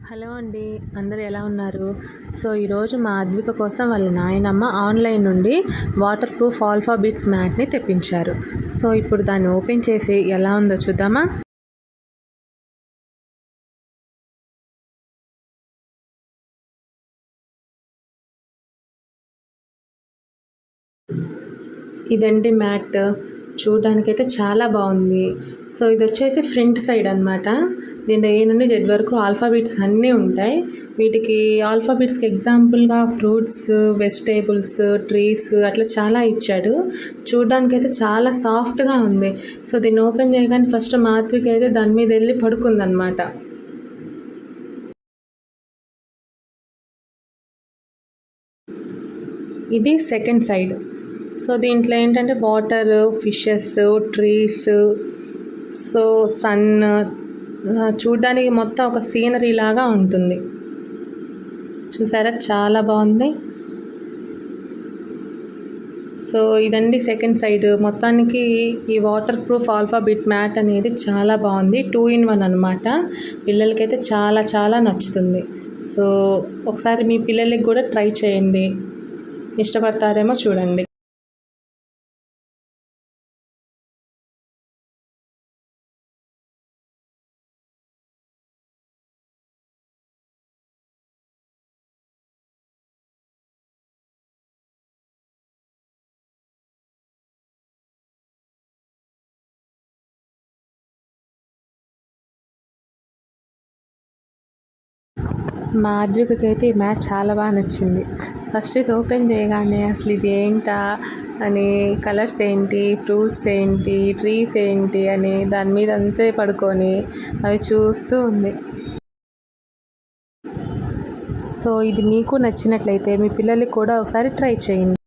Hello అండి, అందరూ ఎలా ఉన్నారు? సో ఈరోజు మా అద్విక కోసం వాళ్ళ నాయనమ్మ ఆన్లైన్ నుండి వాటర్ ప్రూఫ్ ఆల్ఫా బీట్స్ మ్యాట్ని తెప్పించారు. సో ఇప్పుడు దాన్ని ఓపెన్ చేసి ఎలా ఉందో చూద్దామా? ఇదండి మ్యాట్. చూడడానికైతే చాలా బాగుంది. సో ఇది వచ్చేసి ఫ్రంట్ సైడ్ అనమాట. దీంట్లో ఏ నుండి జెడ్ వరకు ఆల్ఫాబెట్స్ అన్నీ ఉంటాయి. వీటికి ఆల్ఫాబెట్స్కి ఎగ్జాంపుల్గా ఫ్రూట్స్, వెజిటేబుల్స్, ట్రీస్ అట్లా చాలా ఇచ్చాడు. చూడడానికైతే చాలా సాఫ్ట్గా ఉంది. సో దీన్ని ఓపెన్ చేయగానే ఫస్ట్ మాత్విక అయితే దాని మీద వెళ్ళి పడుకుందనమాట. ఇది సెకండ్ సైడ్. సో దీంట్లో ఏంటంటే water, fishes, trees, so sun, చూడ్డానికి మొత్తం ఒక సీనరీ లాగా ఉంటుంది. చూసారా, చాలా బాగుంది. సో ఇదండి సెకండ్ సైడ్. మొత్తానికి ఈ వాటర్ ప్రూఫ్ ఆల్ఫాబెట్ మ్యాట్ అనేది చాలా బాగుంది. 2-in-1 అనమాట. పిల్లలకైతే చాలా చాలా నచ్చుతుంది. సో ఒకసారి మీ పిల్లలకి కూడా ట్రై చేయండి, ఇష్టపడతారేమో చూడండి. మా అద్వికకి అయితే ఈ మ్యాట్ చాలా బాగా నచ్చింది. ఫస్ట్ ఇది ఓపెన్ చేయగానే అసలు ఇది ఏంటా అని, కలర్స్ ఏంటి, ఫ్రూట్స్ ఏంటి, ట్రీస్ ఏంటి అని దాని మీద అంతే పడుకొని అవి చూస్తూ ఉంది. సో ఇది మీకు నచ్చినట్లయితే మీ పిల్లలకి కూడా ఒకసారి ట్రై చేయండి.